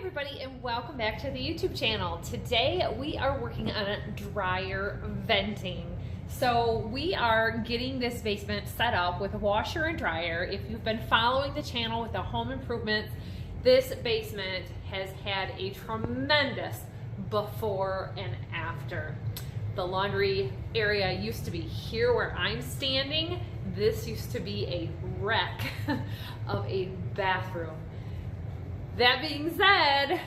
everybody, and welcome back to the YouTube channel. Today we are working on dryer venting. So we are getting this basement set up with a washer and dryer. If you've been following the channel with the home improvements, this basement has had a tremendous before and after. The laundry area used to be here where I'm standing. This used to be a wreck of a bathroom. That being said,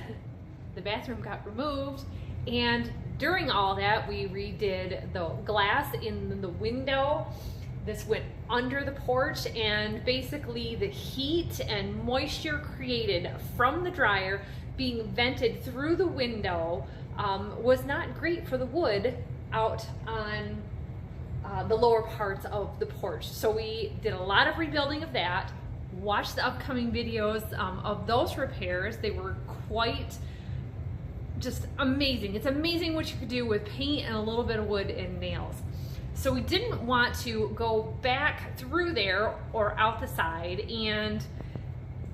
the bathroom got removed, and during all that, we redid the glass in the window. This went under the porch, and basically the heat and moisture created from the dryer being vented through the window was not great for the wood out on the lower parts of the porch. So we did a lot of rebuilding of that. Watch the upcoming videos of those repairs. They were quite just amazing. It's amazing what you could do with paint and a little bit of wood and nails. So we didn't want to go back through there or out the side, and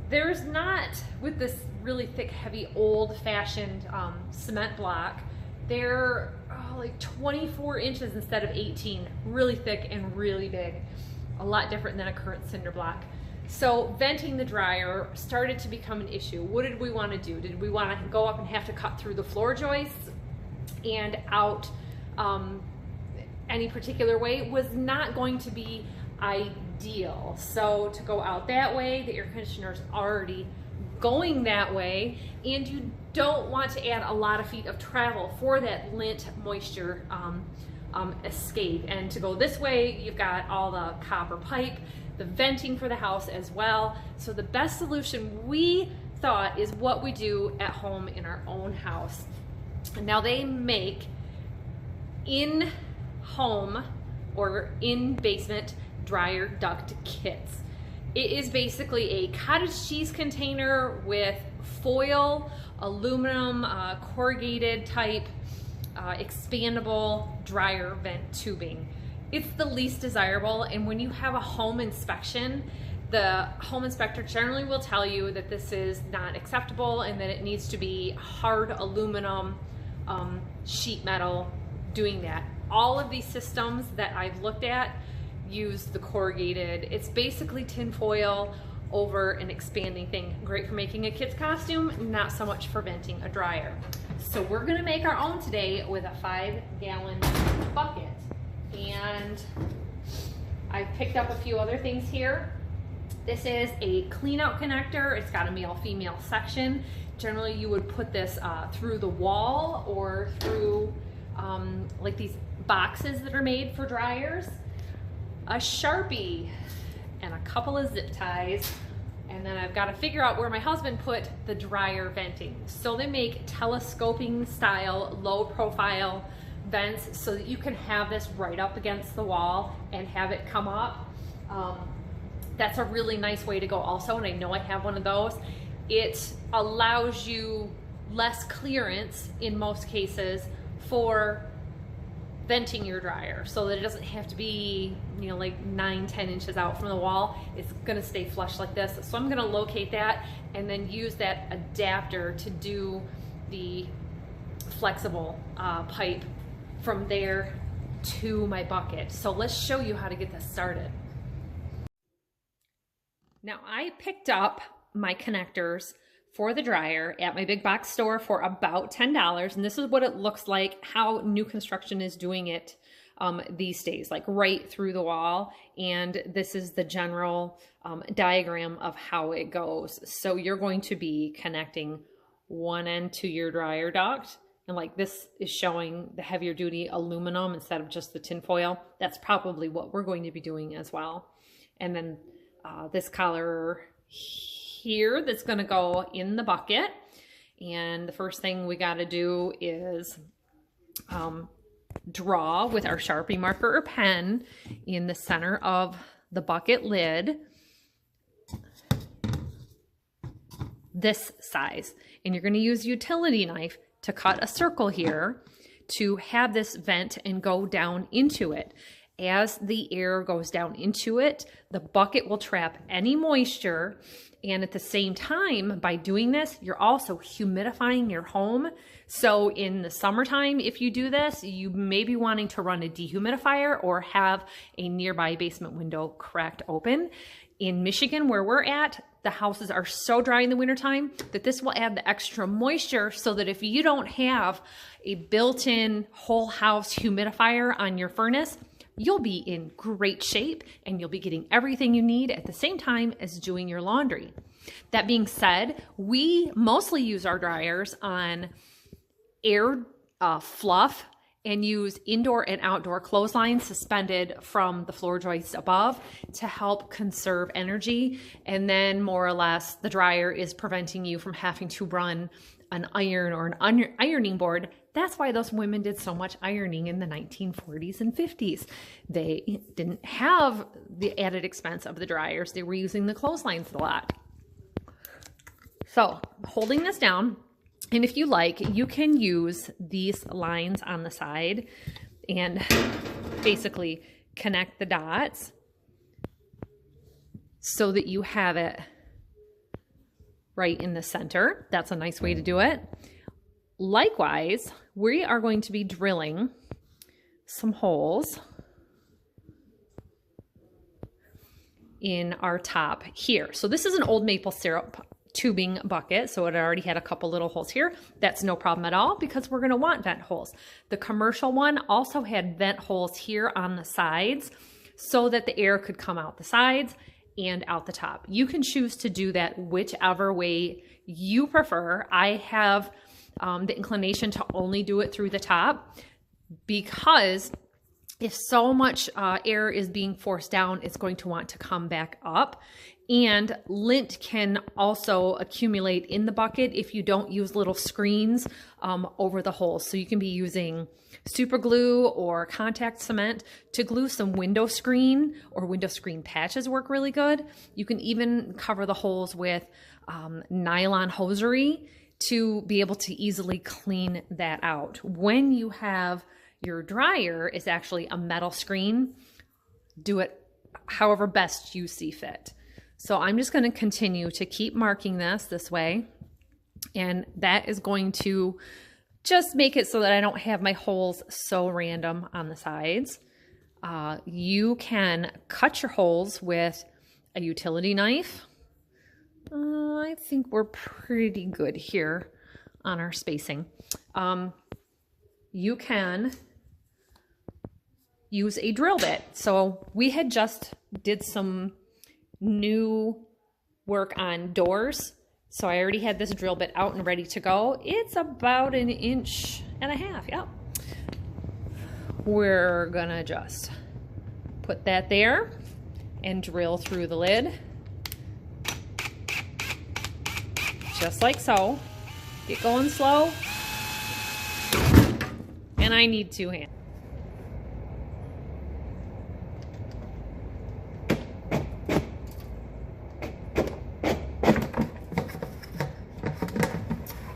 there's not, with this really thick, heavy, old-fashioned cement block, they're like 24 inches instead of 18, really thick and really big, a lot different than a current cinder block. So venting the dryer started to become an issue. What did we want to do? Did we want to go up and have to cut through the floor joists and out any particular way? It was not going to be ideal. So to go out that way, the air conditioner's already going that way, and you don't want to add a lot of feet of travel for that lint moisture escape. And to go this way, you've got all the copper pipe, the venting for the house as well. So the best solution we thought is what we do at home in our own house. Now they make in home or in basement dryer duct kits. It is basically a cottage cheese container with foil, aluminum, corrugated type, expandable dryer vent tubing. It's the least desirable, and when you have a home inspection, the home inspector generally will tell you that this is not acceptable and that it needs to be hard aluminum, sheet metal doing that. All of these systems that I've looked at use the corrugated. It's basically tin foil over an expanding thing. Great for making a kid's costume, not so much for venting a dryer. So we're gonna make our own today with a 5-gallon bucket. And I've picked up a few other things here. This is a clean out connector. It's got a male-female section. Generally you would put this through the wall or through like these boxes that are made for dryers. A Sharpie and a couple of zip ties. And then I've got to figure out where my husband put the dryer venting. So they make telescoping style, low profile vents so that you can have this right up against the wall and have it come up. That's a really nice way to go also, and I know I have one of those. It allows you less clearance in most cases for venting your dryer, so that it doesn't have to be, you know, like 9-10 inches out from the wall. It's gonna stay flush like this. So I'm gonna locate that and then use that adapter to do the flexible pipe from there to my bucket. So let's show you how to get this started. Now I picked up my connectors for the dryer at my big box store for about $10, and this is what it looks like, how new construction is doing it these days, like right through the wall. And this is the general diagram of how it goes. So you're going to be connecting one end to your dryer duct, and like this is showing the heavier duty aluminum instead of just the tin foil. That's probably what we're going to be doing as well. And then this collar here that's going to go in the bucket. And the first thing we got to do is draw with our Sharpie marker or pen in the center of the bucket lid this size. And you're going to use a utility knife to cut a circle here to have this vent and go down into it. As the air goes down into it, the bucket will trap any moisture. And at the same time, by doing this, you're also humidifying your home. So in the summertime, if you do this, you may be wanting to run a dehumidifier or have a nearby basement window cracked open. In Michigan, where we're at, the houses are so dry in the wintertime that this will add the extra moisture so that if you don't have a built-in whole house humidifier on your furnace, you'll be in great shape and you'll be getting everything you need at the same time as doing your laundry. That being said, we mostly use our dryers on air fluff and use indoor and outdoor clotheslines suspended from the floor joists above to help conserve energy. And then more or less the dryer is preventing you from having to run an iron or an ironing board. That's why those women did so much ironing in the 1940s and 50s. They didn't have the added expense of the dryers. They were using the clotheslines a lot. So holding this down, and if you like, you can use these lines on the side and basically connect the dots so that you have it right in the center. That's a nice way to do it. Likewise, we are going to be drilling some holes in our top here. So this is an old maple syrup tubing bucket, so it already had a couple little holes here. That's no problem at all because we're going to want vent holes. The commercial one also had vent holes here on the sides so that the air could come out the sides and out the top. You can choose to do that whichever way you prefer. I have the inclination to only do it through the top because if so much air is being forced down, it's going to want to come back up. And lint can also accumulate in the bucket if you don't use little screens over the holes. So you can be using super glue or contact cement to glue some window screen, or window screen patches work really good. You can even cover the holes with nylon hosiery to be able to easily clean that out. When you have your dryer is actually a metal screen, do it however best you see fit. So I'm just going to continue to keep marking this way, and that is going to just make it so that I don't have my holes so random on the sides. You can cut your holes with a utility knife. I think we're pretty good here on our spacing. You can use a drill bit. So we had just did some new work on doors. So I already had this drill bit out and ready to go. It's about 1.5 inches. Yep. We're gonna just put that there and drill through the lid. Just like so. Get going slow. And I need 2 hands.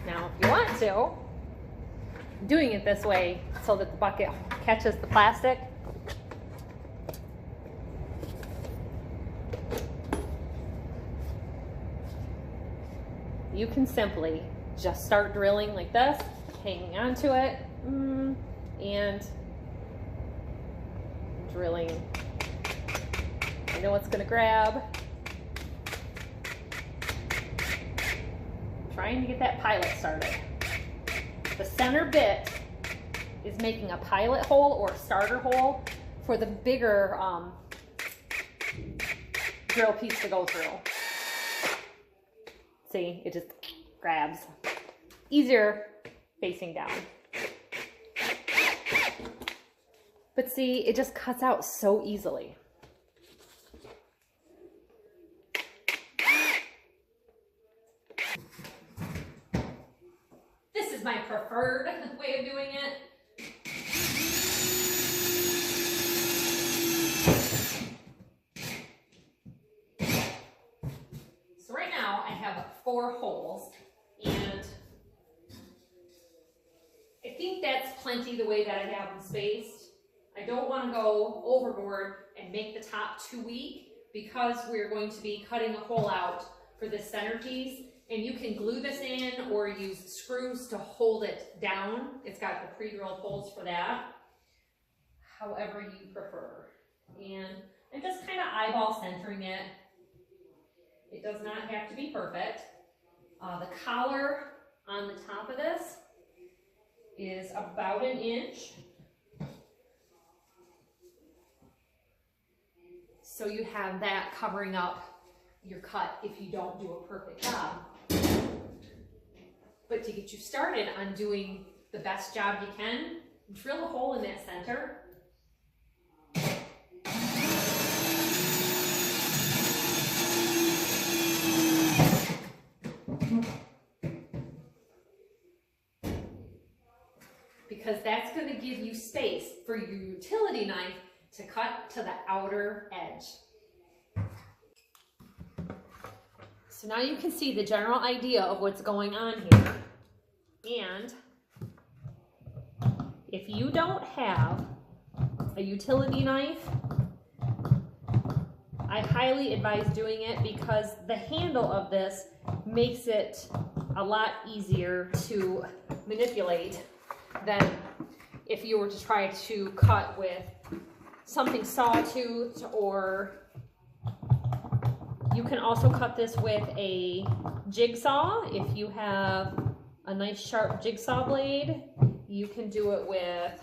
Now, if you want to, doing it this way so that the bucket catches the plastic. You can simply just start drilling like this, hanging onto it, and drilling. You know what's going to grab. Trying to get that pilot started. The center bit is making a pilot hole or a starter hole for the bigger drill piece to go through. See, it just grabs. Easier facing down. But see, it just cuts out so easily. This is my preferred way of doing it. So right now I have 4 holes, and I think that's plenty the way that I have them spaced. I don't want to go overboard and make the top too weak because we're going to be cutting a hole out for this centerpiece. And you can glue this in or use screws to hold it down. It's got the pre-drilled holes for that, however you prefer. And I'm just kind of eyeball centering it. It does not have to be perfect. The collar on the top of this is about 1 inch. So you have that covering up your cut if you don't do a perfect job. But to get you started on doing the best job you can, drill a hole in that center. Because that's going to give you space for your utility knife to cut to the outer edge. So now you can see the general idea of what's going on here. And if you don't have a utility knife, I highly advise doing it because the handle of this makes it a lot easier to manipulate than if you were to try to cut with something sawtooth, or you can also cut this with a jigsaw. If you have a nice sharp jigsaw blade, you can do it with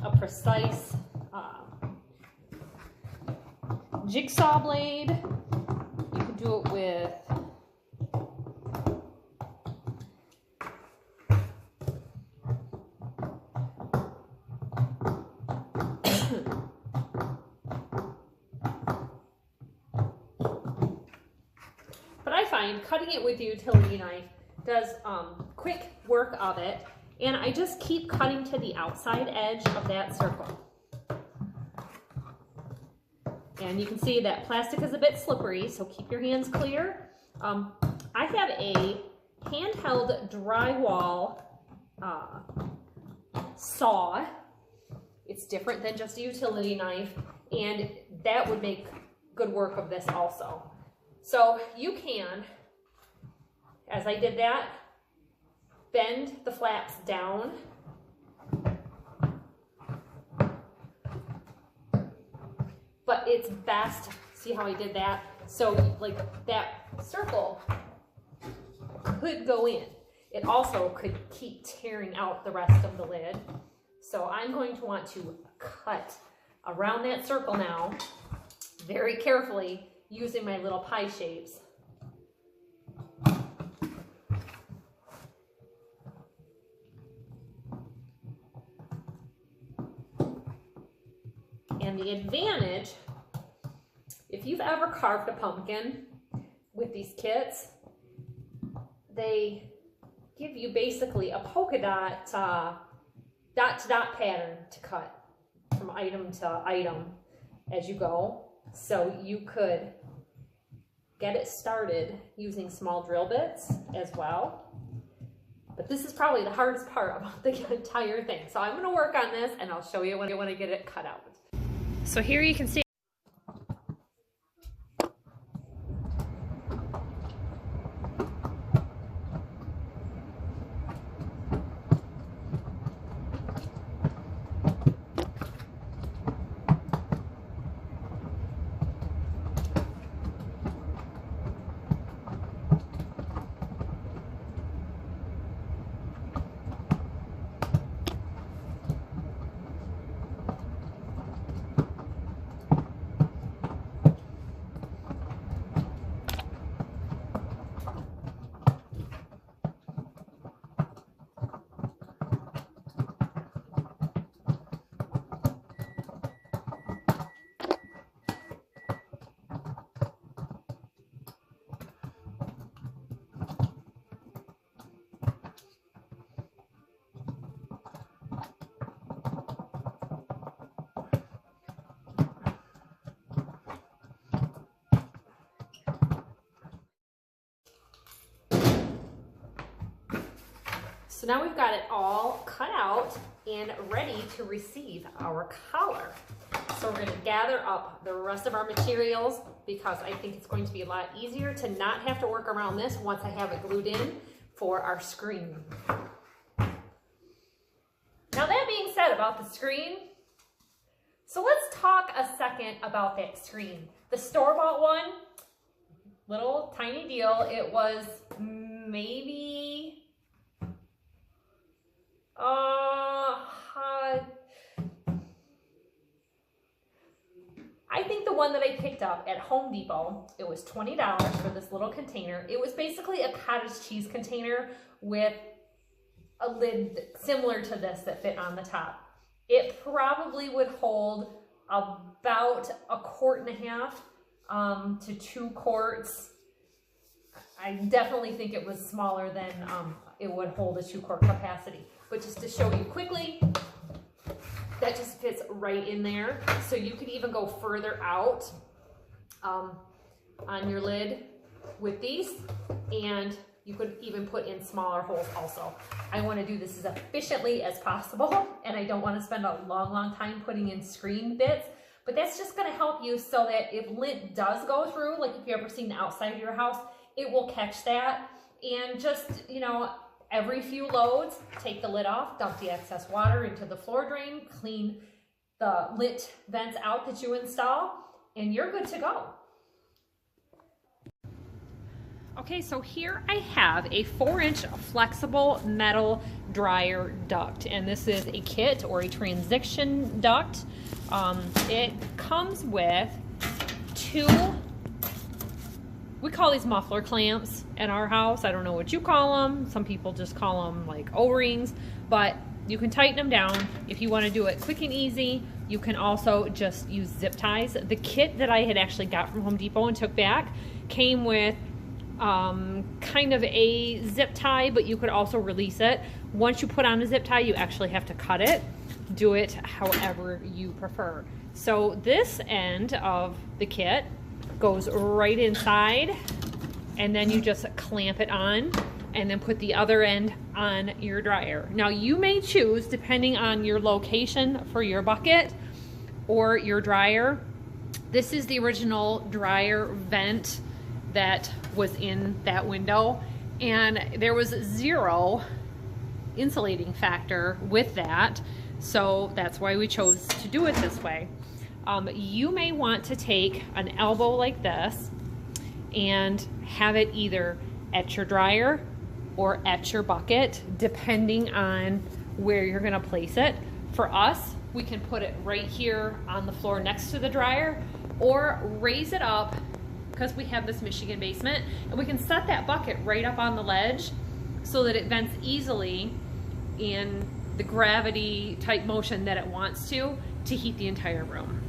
a precise jigsaw blade. You can do it with cutting it with the utility knife does quick work of it, and I just keep cutting to the outside edge of that circle. And you can see that plastic is a bit slippery, so keep your hands clear. I have a handheld drywall saw. It's different than just a utility knife, and that would make good work of this also. So you can, as I did that, bend the flaps down. But it's best, see how I did that? So like that circle could go in. It also could keep tearing out the rest of the lid. So I'm going to want to cut around that circle now, very carefully, using my little pie shapes. And the advantage, if you've ever carved a pumpkin with these kits, they give you basically a polka dot, dot-to-dot pattern to cut from item to item as you go. So you could get it started using small drill bits as well. But this is probably the hardest part about the entire thing. So I'm going to work on this and I'll show you when I get it cut out. So here you can see So now we've got it all cut out and ready to receive our collar. So we're gonna gather up the rest of our materials because I think it's going to be a lot easier to not have to work around this once I have it glued in for our screen. Now that being said about the screen, so let's talk a second about that screen. The store-bought one, little tiny deal, it was maybe, I think the one that I picked up at Home Depot, it was $20 for this little container. It was basically a cottage cheese container with a lid similar to this that fit on the top. It probably would hold about 1.5 quarts to 2 quarts. I definitely think it was smaller than it would hold a 2-quart capacity. But just to show you quickly, that just fits right in there. So you could even go further out on your lid with these, and you could even put in smaller holes also. I want to do this as efficiently as possible, and I don't want to spend a long time putting in screen bits, but that's just going to help you so that if lint does go through, like if you've ever seen the outside of your house, it will catch that. And just, you know, every few loads, take the lid off, dump the excess water into the floor drain, clean the lint vents out that you install, and you're good to go. Okay, so here I have a 4-inch flexible metal dryer duct, and this is a kit or a transition duct. It comes with 2, we call these muffler clamps in our house. I don't know what you call them. Some people just call them like O-rings, but you can tighten them down. If you want to do it quick and easy, you can also just use zip ties. The kit that I had actually got from Home Depot and took back came with kind of a zip tie, but you could also release it. Once you put on a zip tie, you actually have to cut it. Do it however you prefer. So this end of the kit goes right inside, and then you just clamp it on and then put the other end on your dryer. Now you may choose, depending on your location for your bucket or your dryer, this is the original dryer vent that was in that window, and there was 0 insulating factor with that, so that's why we chose to do it this way. You may want to take an elbow like this and have it either at your dryer or at your bucket, depending on where you're gonna place it. For us, we can put it right here on the floor next to the dryer, or raise it up because we have this Michigan basement, and we can set that bucket right up on the ledge so that it vents easily in the gravity type motion that it wants to heat the entire room.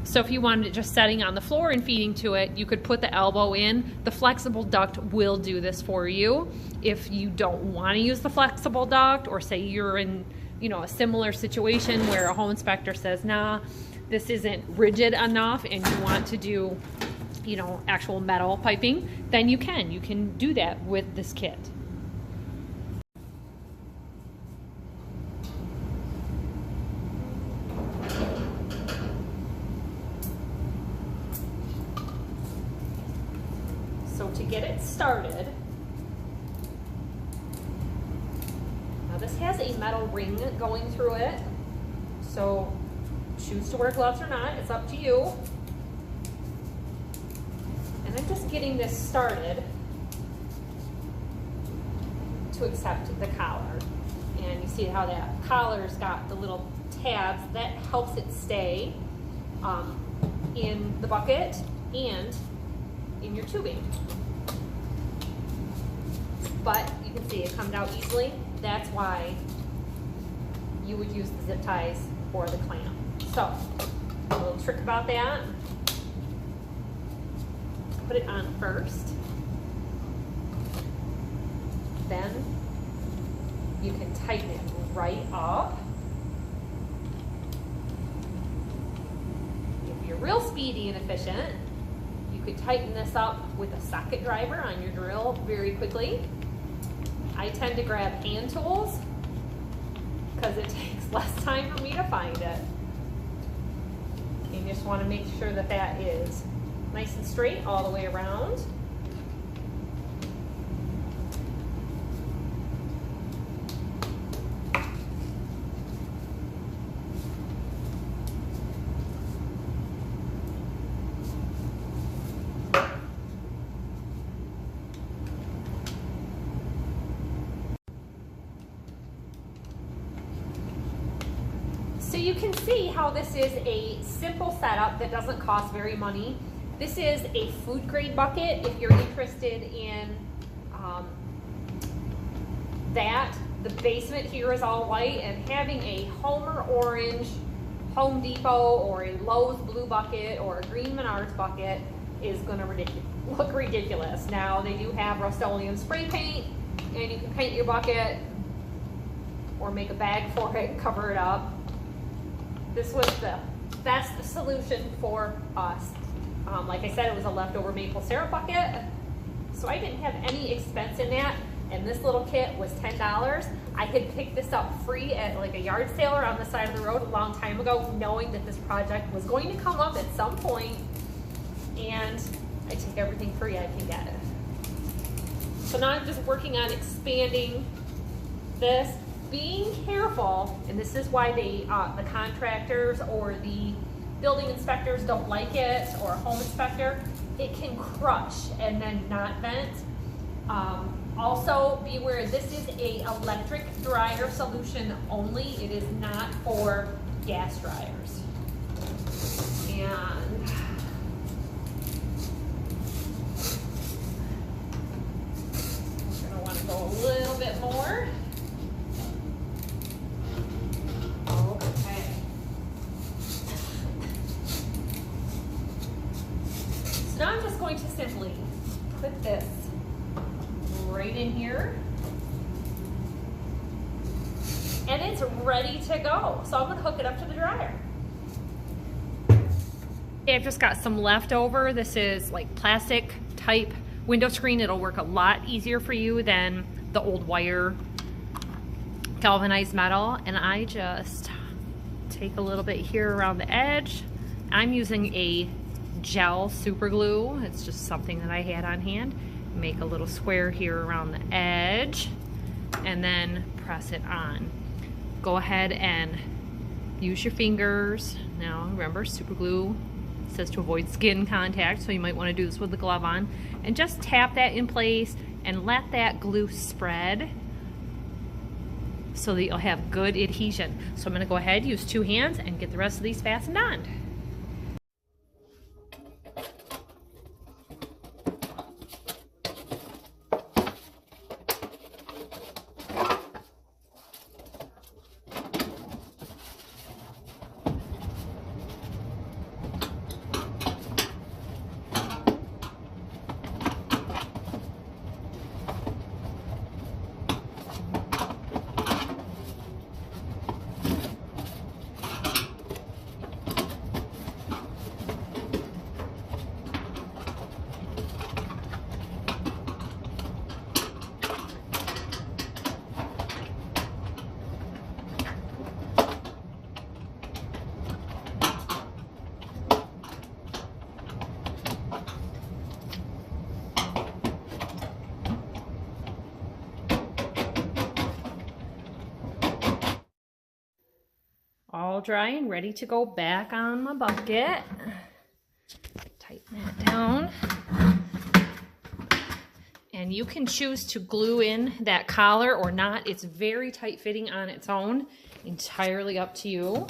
So if you wanted it just setting on the floor and feeding to it, you could put the elbow in. The flexible duct will do this for you. If you don't want to use the flexible duct, or say you're in, you know, a similar situation where a home inspector says, nah, this isn't rigid enough, and you want to do, you know, actual metal piping, then you can do that with this kit. So to get it started, now this has a metal ring going through it, so choose to wear gloves or not, it's up to you. And I'm just getting this started to accept the collar. And you see how that collar's got the little tabs, that helps it stay in the bucket and in your tubing. But you can see it comes out easily. That's why you would use the zip ties or the clamp. So, a little trick about that, put it on first, then you can tighten it right up. If you're real speedy and efficient, you could tighten this up with a socket driver on your drill very quickly. I tend to grab hand tools because it takes less time for me to find it. You just want to make sure that that is nice and straight all the way around. So you can see how this is a simple setup that doesn't cost very money. This is a food grade bucket if you're interested in that. The basement here is all white, and having a Homer orange Home Depot or a Lowe's blue bucket or a green Menards bucket is going to look ridiculous. Now they do have Rust-Oleum spray paint, and you can paint your bucket or make a bag for it and cover it up. This was the best solution for us. Like I said, it was a leftover maple syrup bucket, so I didn't have any expense in that, and this little kit was $10. I had picked this up free at like a yard sale or on the side of the road a long time ago, knowing that this project was going to come up at some point, and I take everything free I can get. So now I'm just working on expanding this. Being careful, and this is why the contractors or the building inspectors don't like it, or a home inspector, it can crush and then not vent. Also be aware this is a electric dryer solution only. It is not for gas dryers. And I'm gonna want to go a little bit more. Now I'm just going to simply put this right in here, and it's ready to go. So I'm going to hook it up to the dryer. I've just got some leftover. This is like plastic type window screen. It'll work a lot easier for you than the old wire galvanized metal. And I just take a little bit here around the edge. I'm using a gel super glue. It's just something that I had on hand. Make a little square here around the edge and then press it on. Go ahead and use your fingers. Now remember, super glue says to avoid skin contact, so you might want to do this with the glove on, and just tap that in place and let that glue spread so that you'll have good adhesion. So I'm going to go ahead, use 2 hands, and get the rest of these fastened on. All dry and ready to go back on my bucket. Tighten that down. And you can choose to glue in that collar or not. It's very tight fitting on its own. Entirely up to you.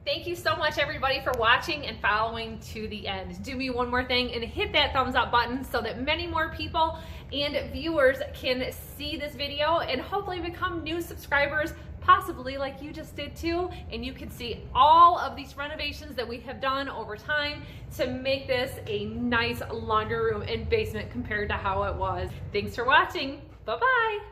Thank you so much, everybody, for watching and following to the end. Do me one more thing and hit that thumbs up button so that many more people and viewers can see this video and hopefully become new subscribers, possibly like you just did too, and you can see all of these renovations that we have done over time to make this a nice laundry room and basement compared to how it was. Thanks for watching. Bye-bye.